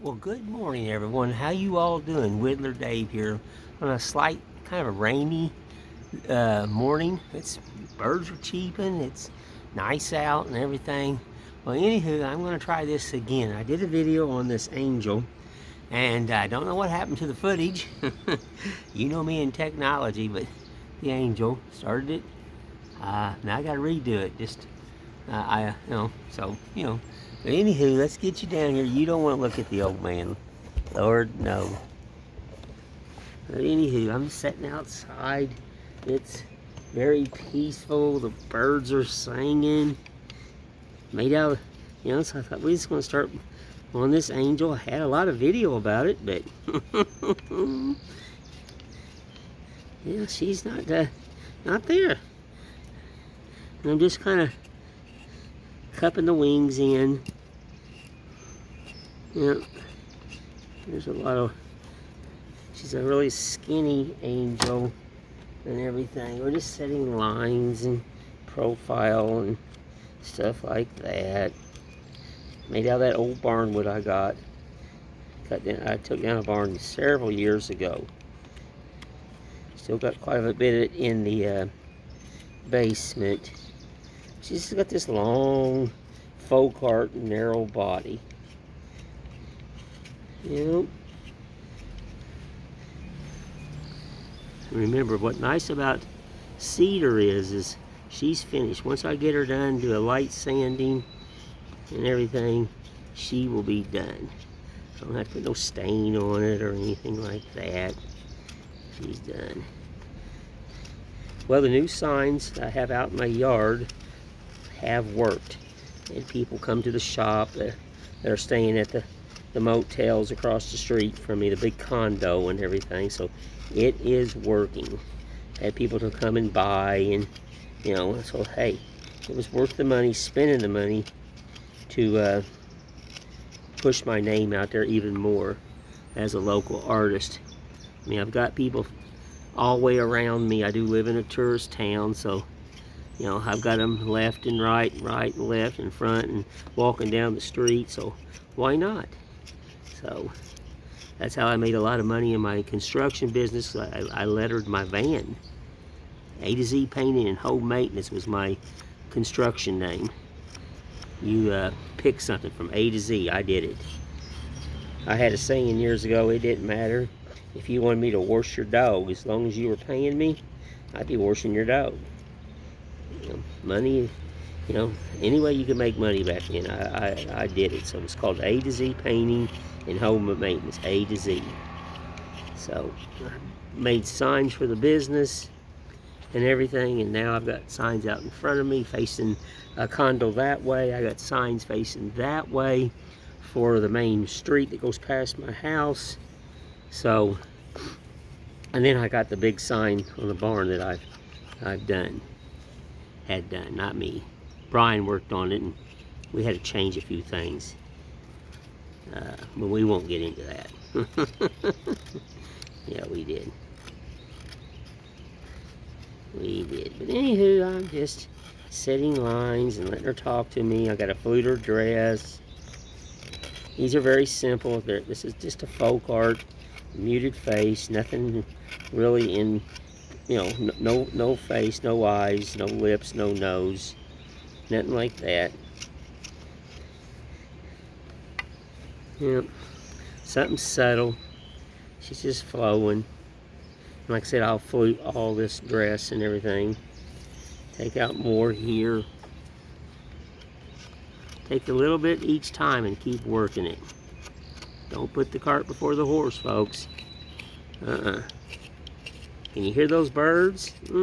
Well, good morning, everyone. How you all doing? Whittler Dave here on a slight kind of a rainy morning. Birds are cheeping. It's nice out and everything. Well, anywho, I'm going to try this again. I did a video on this angel, and I don't know what happened to the footage. You know me in technology, but the angel started it. Now I got to redo it. But anywho, let's get you down here. You don't want to look at the old man. Lord, no. But anywho, I'm sitting outside. It's very peaceful. The birds are singing. Made out, so I thought we just going to start on this angel. I had a lot of video about it, but yeah, she's not there. And I'm just kind of cupping the wings in. Yeah, there's a lot of, she's a really skinny angel and everything. We're just setting lines and profile and stuff like that. Made out of that old barn wood I got. I took down a barn several years ago. Still got quite a bit of it in the basement. She's got this long faux heart and narrow body. Remember, what nice about Cedar is she's finished. Once I get her done, do a light sanding and everything, she will be done. I don't have to put no stain on it or anything like that. She's done. Well, the new signs I have out in my yard have worked. And people come to the shop that are staying at the motels across the street from me, the big condo and everything. So it is working. Had people to come and buy, and so hey, it was worth the money, spending the money to push my name out there even more as a local artist. I mean, I've got people all the way around me. I do live in a tourist town, so I've got them left and right and left and front and walking down the street, so why not? So that's how I made a lot of money in my construction business. I lettered my van. A to Z Painting and Home Maintenance was my construction name. You pick something from A to Z, I did it. I had a saying years ago, it didn't matter if you wanted me to wash your dog, as long as you were paying me, I'd be washing your dog. Money, any way you could make money back then, I did it. So it's called A to Z Painting and Home Maintenance, A to Z. So I made signs for the business and everything, and now I've got signs out in front of me facing a condo that way. I got signs facing that way for the main street that goes past my house. So, and then I got the big sign on the barn that I've done. Had done, not me. Brian worked on it, and we had to change a few things. But we won't get into that. Yeah, we did. But anywho, I'm just setting lines and letting her talk to me. I got a fluter dress. These are very simple. This is just a folk art, muted face, nothing really in, no face, no eyes, no lips, no nose, nothing like that. Yep, something subtle. She's just flowing. Like I said, I'll flute all this dress and everything. Take out more here. Take a little bit each time and keep working it. Don't put the cart before the horse, folks. Can you hear those birds? I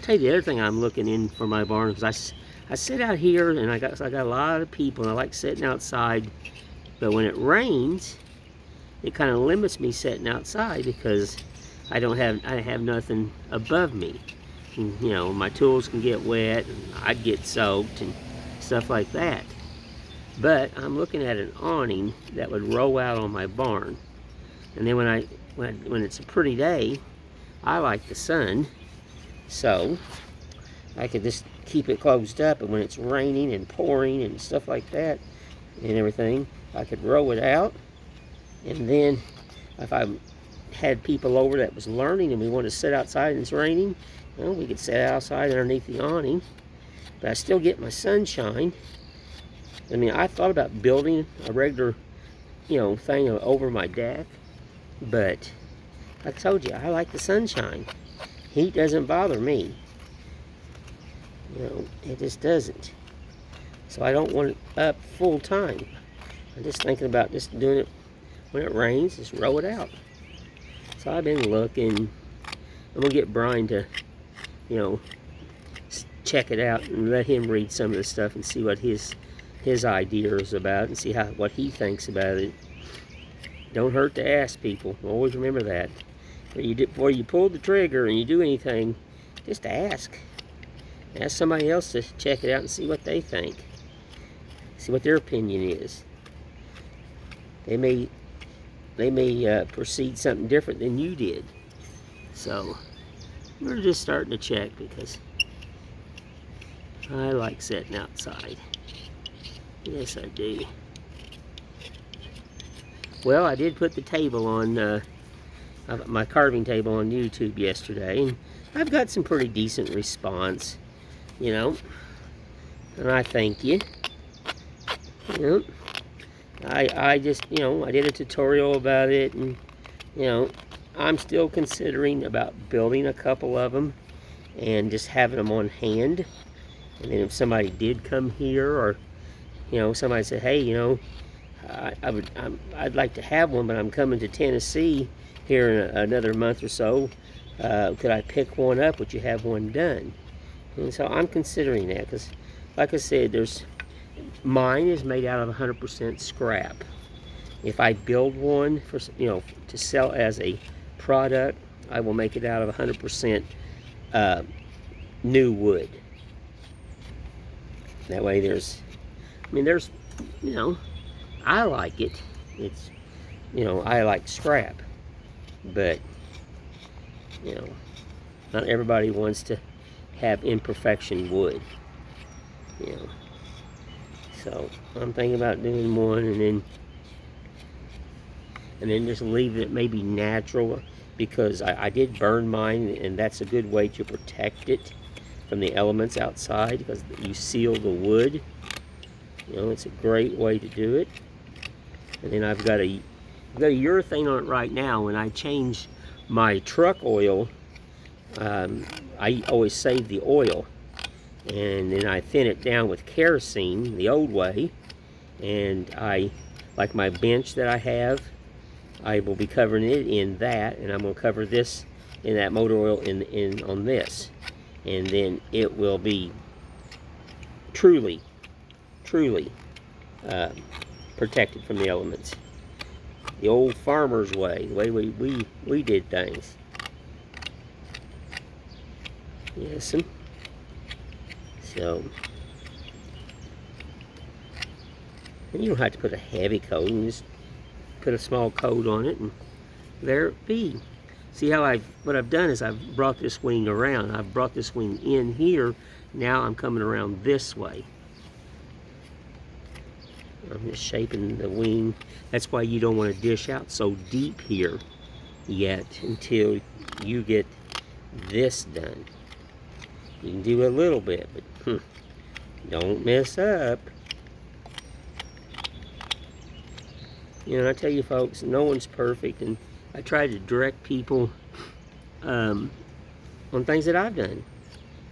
tell you the other thing I'm looking in for my barn, because I sit out here and I got a lot of people, and I like sitting outside. But when it rains, it kind of limits me sitting outside because I have nothing above me. And, my tools can get wet and I'd get soaked and stuff like that. But I'm looking at an awning that would roll out on my barn. And then when it's a pretty day, I like the sun, so I could just keep it closed up. And when it's raining and pouring and stuff like that, and everything. I could roll it out, and then if I had people over that was learning and we wanted to sit outside and it's raining, well, we could sit outside underneath the awning, but I still get my sunshine. I mean, I thought about building a regular, thing over my deck, but I told you, I like the sunshine. Heat doesn't bother me. It just doesn't. So I don't want it up full time. I'm just thinking about just doing it when it rains, just roll it out. So I've been looking. I'm gonna get Brian to, check it out and let him read some of the stuff and see what his idea is about and see what he thinks about it. Don't hurt to ask people. Always remember that. Before you pull the trigger and you do anything, just ask. Ask somebody else to check it out and see what they think. See what their opinion is. They may perceive something different than you did. So we're just starting to check because I like sitting outside. Yes, I do. Well, I did put the table on, my carving table on YouTube yesterday, and I've got some pretty decent response, and I thank you. I just, I did a tutorial about it, and, I'm still considering about building a couple of them and just having them on hand. And then if somebody did come here, or, somebody said, hey, I'd like to have one, but I'm coming to Tennessee here in another month or so. Could I pick one up? Would you have one done? And so I'm considering that because, like I said, mine is made out of 100% scrap. If I build one for, to sell as a product, I will make it out of 100% new wood. That way I like it. It's, I like scrap, but, not everybody wants to have imperfection wood, So I'm thinking about doing one and then just leave it maybe natural, because I did burn mine, and that's a good way to protect it from the elements outside, because you seal the wood. It's a great way to do it. And then I've got a urethane on it right now. When I change my truck oil, I always save the oil, and then I thin it down with kerosene the old way. And like my bench that I have, I will be covering it in that, and I'm going to cover this in that motor oil on this, and then it will be truly protected from the elements. The old farmer's way, the way we did things. Yes, so, and you don't have to put a heavy coat, you just put a small coat on it, and there it be. See how what I've done is I've brought this wing around. I've brought this wing in here. Now I'm coming around this way. I'm just shaping the wing. That's why you don't want to dish out so deep here yet until you get this done. You can do a little bit, but don't mess up. I tell you folks, no one's perfect, and I try to direct people on things that I've done.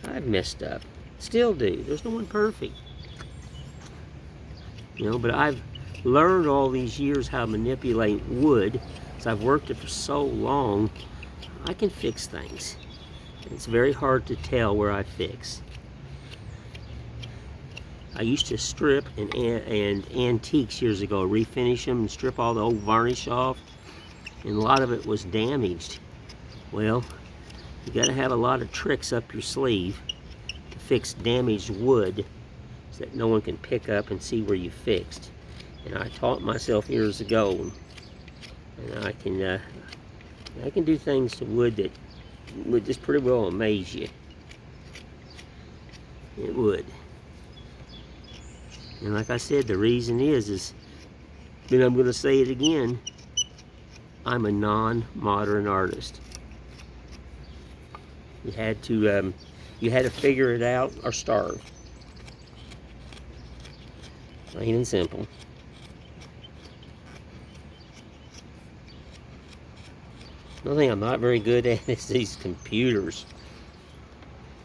I've messed up. Still do. There's no one perfect. But I've learned all these years how to manipulate wood. So I've worked it for so long, I can fix things. It's very hard to tell where I fix. I used to strip and antiques years ago, refinish them and strip all the old varnish off, and a lot of it was damaged. Well, you got to have a lot of tricks up your sleeve to fix damaged wood so that no one can pick up and see where you fixed. And I taught myself years ago, and I can do things to wood that would just pretty well amaze you. It would. And like I said, the reason is, and I'm going to say it again, I'm a non-modern artist. You had to figure it out or starve. Plain and simple. The only thing I'm not very good at is these computers.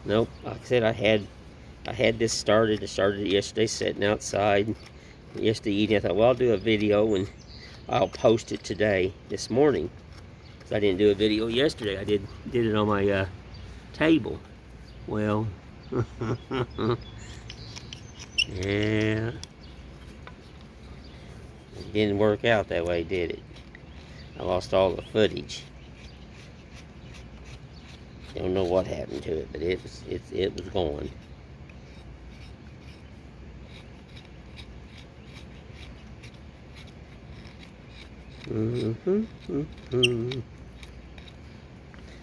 Nope, like I said, I had this started. I started it yesterday, sitting outside. Yesterday evening, I thought, well, I'll do a video and I'll post it today, this morning. Because I didn't do a video yesterday. I did it on my table. Well, yeah, it didn't work out that way, did it? I lost all the footage. Don't know what happened to it, but it was gone.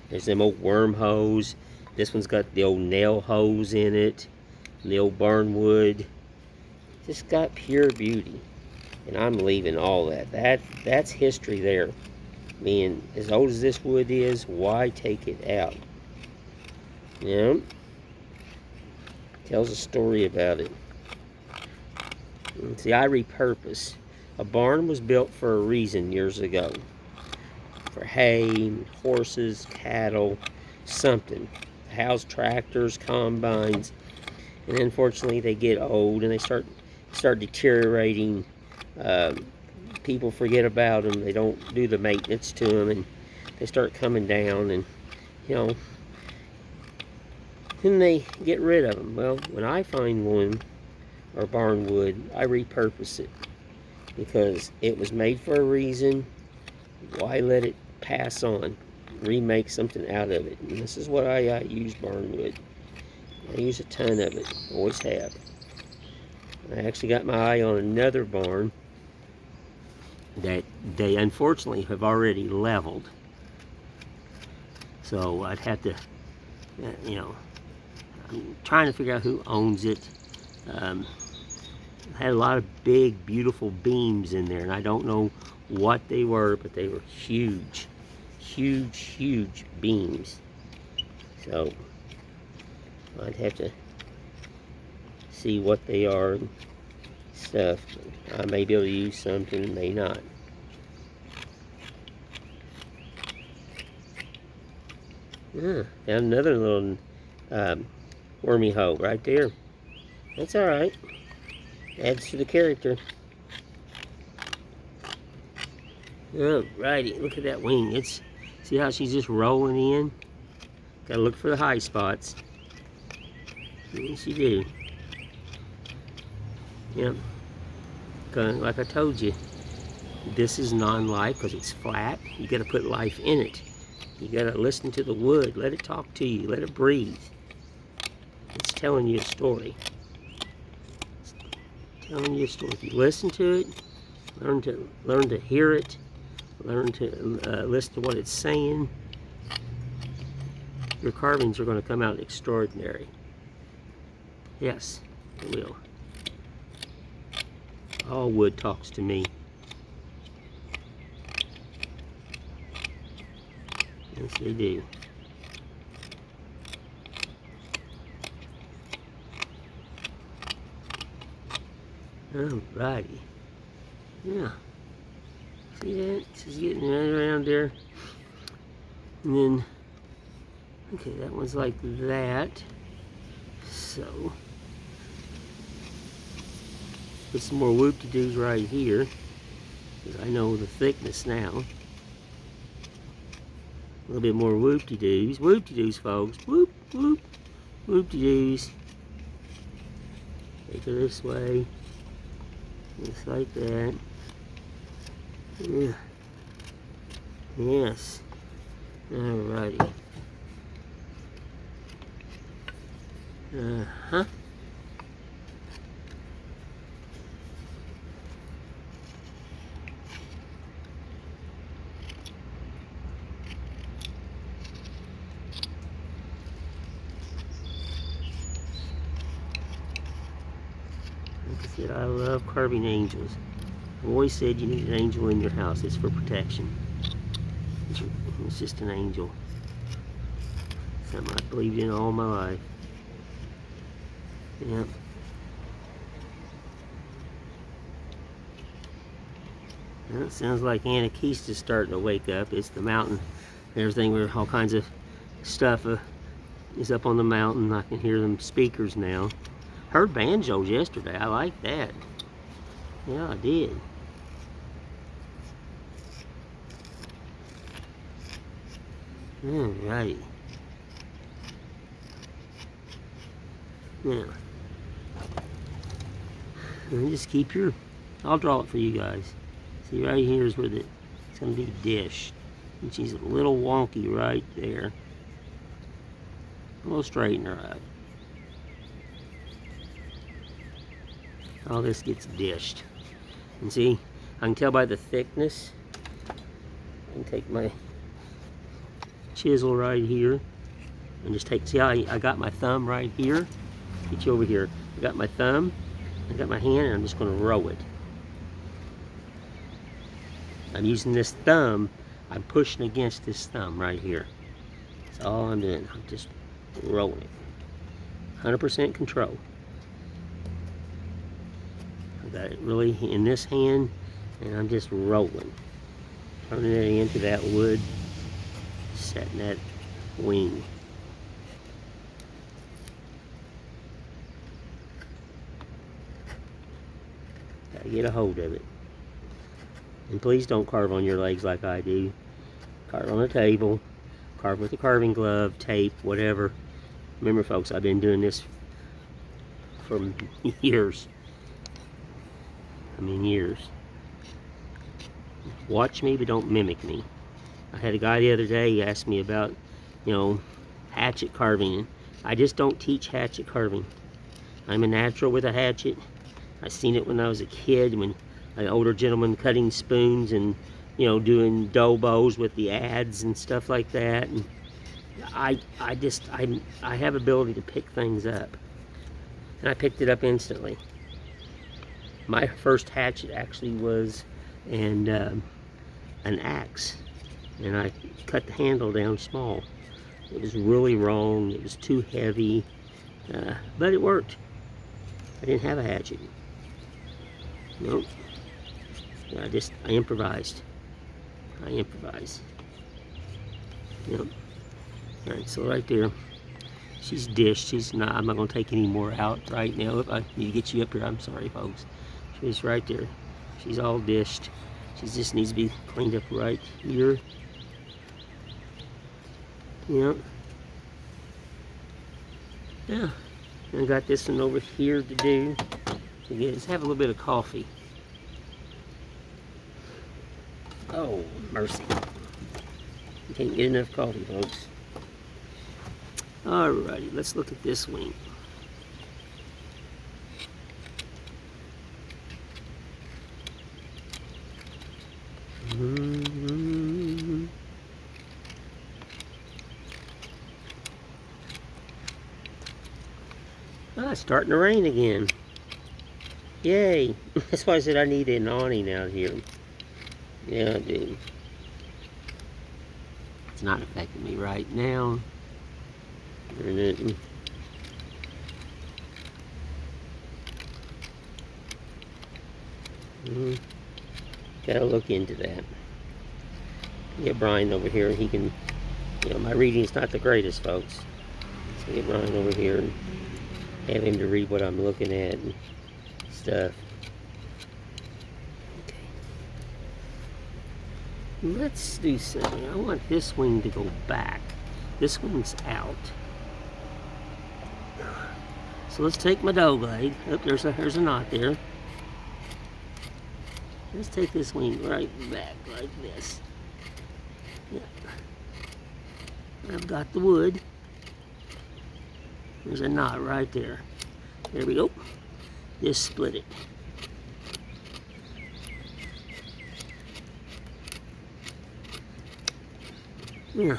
There's them old worm hose. This one's got the old nail hose in it, and the old barnwood. Just got pure beauty, and I'm leaving all that. That's history there. Being as old as this wood is, why take it out? Yeah, tells a story about it. See, I repurpose. A barn was built for a reason years ago. For hay, horses, cattle, something. House tractors, combines. And unfortunately they get old and they start deteriorating. People forget about them. They don't do the maintenance to them, and they start coming down, and then they get rid of them. Well, when I find one or barnwood, I repurpose it because it was made for a reason. Why let it pass on? Remake something out of it. And this is what I use barnwood. I use a ton of it. Always have. I actually got my eye on another barn that they unfortunately have already leveled. So I'd have to, I'm trying to figure out who owns it. It had a lot of big, beautiful beams in there, and I don't know what they were, but they were huge, huge, huge beams. So I'd have to see what they are and stuff. I may be able to use something, may not. Yeah, found another little wormy hole right there. That's all right. Adds to the character. Alrighty, look at that wing. See how she's just rolling in? Gotta look for the high spots. Yes, you do. Yep. Like I told you, this is non-life because it's flat. You gotta put life in it. You gotta listen to the wood. Let it talk to you. Let it breathe. It's telling you a story. It's telling you a story. If you listen to it, learn to hear it, learn to listen to what it's saying, your carvings are going to come out extraordinary. Yes, it will. All wood talks to me. Yes, they do. Alrighty. Yeah. See that? She's getting right around there. And then, okay, that one's like that. So, put some more whoop-de-doos right here, because I know the thickness now. A little bit more whoop-de-doos. Whoop-de-doos, folks. Whoop, whoop. Whoop-de-doos. Take her this way. Just like that. Yeah. Yes. Alrighty. Uh-huh. said, I love carving angels. I've always said you need an angel in your house. It's for protection. It's just an angel. Something I believed in all my life. Yep. Well, it sounds like Anakista's starting to wake up. It's the mountain. Everything where all kinds of stuff is up on the mountain. I can hear them speakers now. Heard banjos yesterday. I like that. Yeah, I did. Alright. Now, just keep your... I'll draw it for you guys. See, right here is where it's going to be dished. And she's a little wonky right there. We'll straighten her up. All this gets dished. And see, I can tell by the thickness. I can take my chisel right here and just take, see how I got my thumb right here? Get you over here. I got my thumb, I got my hand, and I'm just going to roll it. I'm using this thumb, I'm pushing against this thumb right here. That's all I'm doing. I'm just rolling it. 100% control. I got it really in this hand, and I'm just rolling. Turning it into that wood, setting that wing. Gotta get a hold of it. And please don't carve on your legs like I do. Carve on a table, carve with a carving glove, tape, whatever. Remember folks, I've been doing this for years. I mean years. Watch me, but don't mimic me. I had a guy the other day, he asked me about, you know, hatchet carving. I just don't teach hatchet carving. I'm a natural with a hatchet. I seen it when I was a kid, when an older gentleman cutting spoons and, you know, doing dough bows with the ads and stuff like that. And I have ability to pick things up. And I picked it up instantly. My first hatchet actually was an axe. And I cut the handle down small. It was really wrong. It was too heavy. But it worked. I didn't have a hatchet. Nope. I improvised. I improvised. Yep. Alright, so right there, she's dished. She's not, I'm not going to take any more out right now. If I need to get you up here, I'm sorry, folks. She's right there. She's all dished. She just needs to be cleaned up right here. Yep. Yeah. I got this one over here to do. So let's have a little bit of coffee. Oh, mercy. You can't get enough coffee, folks. Alrighty, let's look at this wing. Ah, it's starting to rain again. Yay. That's why I said I need an awning out here. Yeah, I do. It's not affecting me right now. Gotta look into that. Get Brian over here. He can, you know, my reading's not the greatest, folks. So get Brian over here and have him to read what I'm looking at and stuff. Okay. Let's do something. I want this wing to go back. This wing's out. So let's take my dough blade. Oh, there's a knot there. Let's take this wing right back like this. Yeah. I've got the wood. There's a knot right there. There we go. Just split it. Yeah.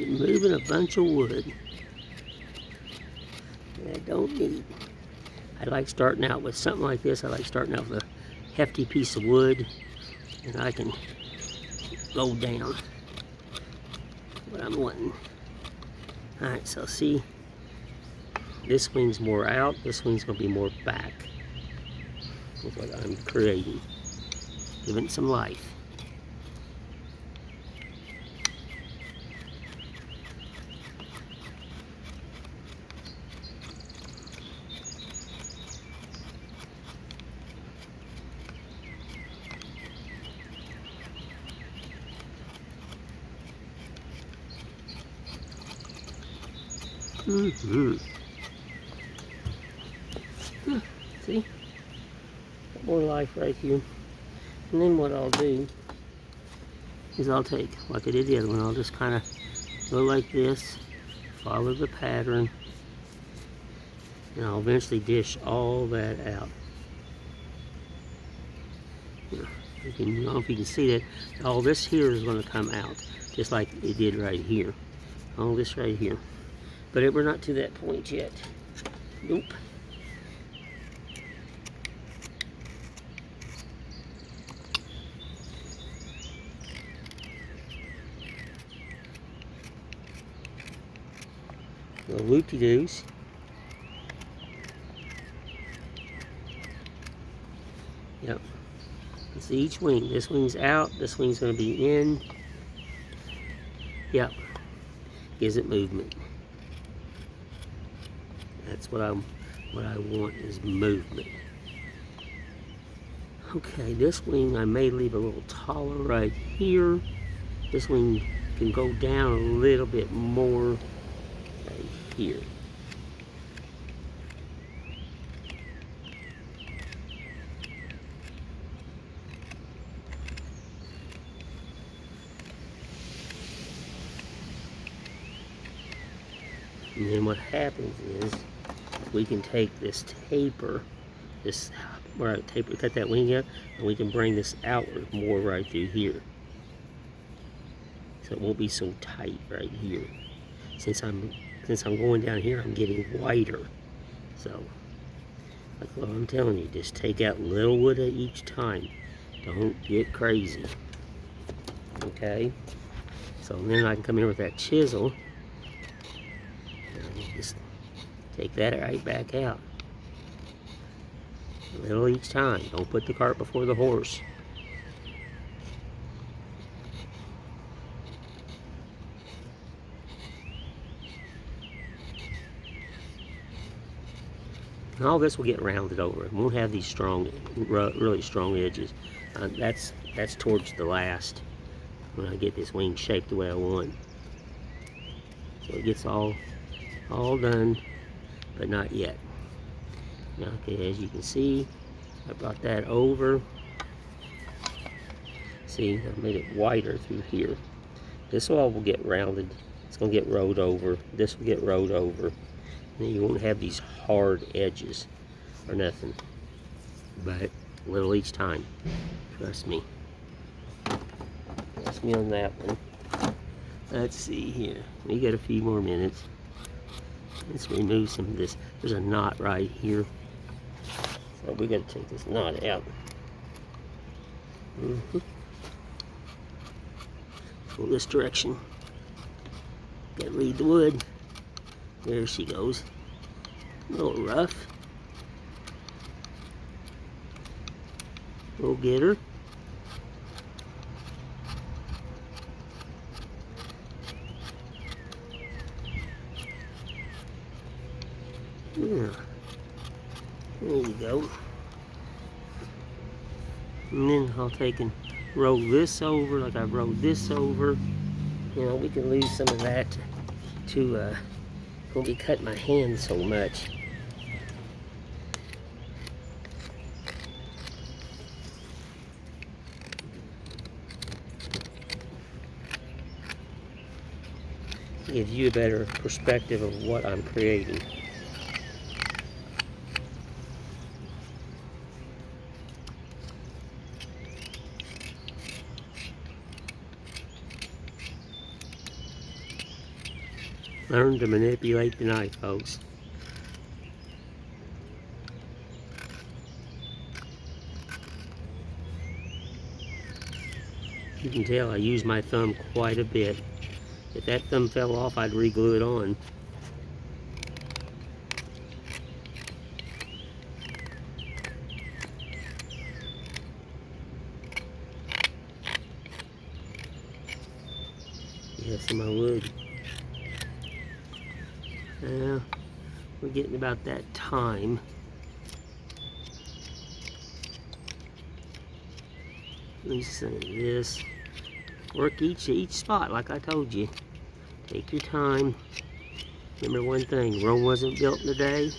moving a bunch of wood that I don't need. I like starting out with something like this. I like starting out with a hefty piece of wood, and I can go down what I'm wanting. Alright, so see, this wing's more out, this wing's going to be more back. That's what I'm creating. Giving it some life. See? Got more life right here. And then what I'll do is I'll take, like I did the other one, I'll just kind of go like this, follow the pattern, and I'll eventually dish all that out. I don't know if you can see that. All this here is going to come out, just like it did right here. All this right here. But we're not to that point yet. Nope. Little loop-de-doos. Yep. See each wing. This wing's out. This wing's going to be in. Yep. Gives it movement. That's what I want is movement. Okay, this wing I may leave a little taller right here. This wing can go down a little bit more right here. And then what happens is we can take this taper, where I cut that wing up, and we can bring this outward more right through here. So it won't be so tight right here. Since I'm going down here, I'm getting wider. So, like what I'm telling you, just take out little wood at each time. Don't get crazy. Okay? So then I can come in with that chisel. Just take that right back out. A little each time. Don't put the cart before the horse. And all this will get rounded over. It won't have these strong, really strong edges. That's towards the last, when I get this wing shaped the way I want. So it gets all done, but not yet. Now, okay, as you can see, I brought that over. See, I made it wider through here. This all will get rounded. It's going to get rode over. This will get rode over. And then you won't have these hard edges or nothing. But a little each time. Trust me. Trust me on that one. Let's see here. We got a few more minutes. Let's remove some of this. There's a knot right here. So we got to take this knot out. Go this direction. Got to lead the wood. There she goes. A little rough. We'll get her. Yeah. There you go. And then I'll take and roll this over like I rolled this over. You know, we can lose some of that to won't be cutting my hand so much. Gives you a better perspective of what I'm creating. Learn to manipulate the knife, folks. You can tell I use my thumb quite a bit. If that thumb fell off, I'd re-glue it on. Yes, in my wood. Now, we're getting about that time. Loosen this. Work each spot like I told you. Take your time. Remember one thing, Rome wasn't built in a day,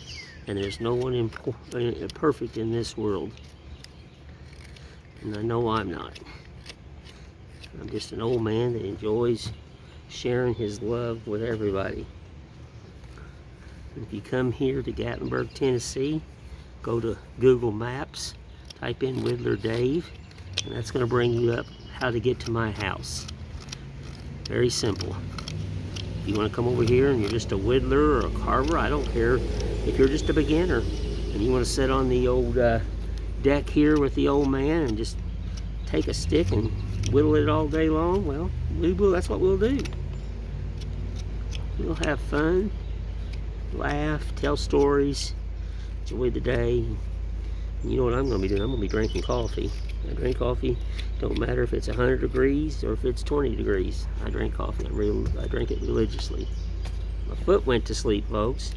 and there's no one perfect in this world. And I know I'm not. I'm just an old man that enjoys sharing his love with everybody. And if you come here to Gatlinburg, Tennessee, go to Google Maps, type in Whittler Dave, and that's going to bring you up how to get to my house. Very simple. If you want to come over here and you're just a whittler or a carver, I don't care. If you're just a beginner and you want to sit on the old deck here with the old man and just take a stick and whittle it all day long, well, that's what we'll do. We'll have fun, laugh, tell stories, enjoy the day. You know what I'm going to be doing? I'm going to be drinking coffee. I drink coffee. Don't matter if it's 100 degrees or if it's 20 degrees. I drink coffee. I drink it religiously. My foot went to sleep, folks.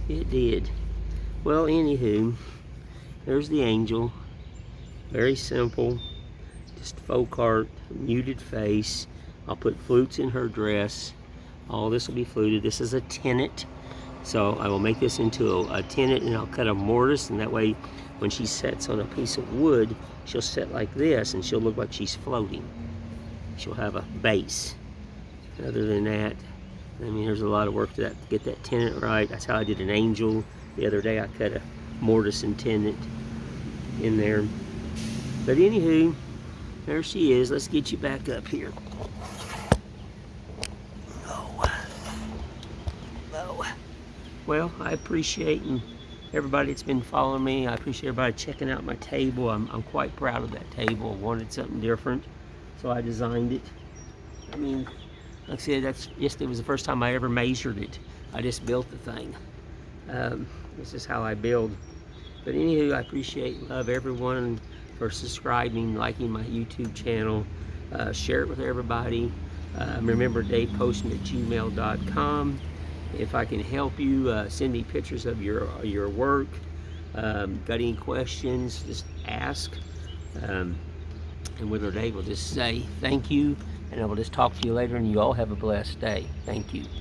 It did. Well, anywho, there's the angel. Very simple. Just faux heart, muted face. I'll put flutes in her dress. All this will be fluted. This is a tenet. So I will make this into a tenet, and I'll cut a mortise, and that way when she sets on a piece of wood, she'll set like this and she'll look like she's floating. She'll have a base. Other than that, I mean, there's a lot of work to get that tenet right. That's how I did an angel the other day. I cut a mortise and tenet in there. But anywho, there she is. Let's get you back up here. Well, I appreciate everybody that's been following me. I appreciate everybody checking out my table. I'm quite proud of that table. I wanted something different, so I designed it. I mean, like I said, it was the first time I ever measured it. I just built the thing. This is how I build. But anywho, I appreciate and love everyone for subscribing, liking my YouTube channel. Share it with everybody. Remember, DavePoston@gmail.com. If I can help you, send me pictures of your work. Got any questions, just ask. And Whittler Dave will just say thank you, and I will just talk to you later, and you all have a blessed day. Thank you.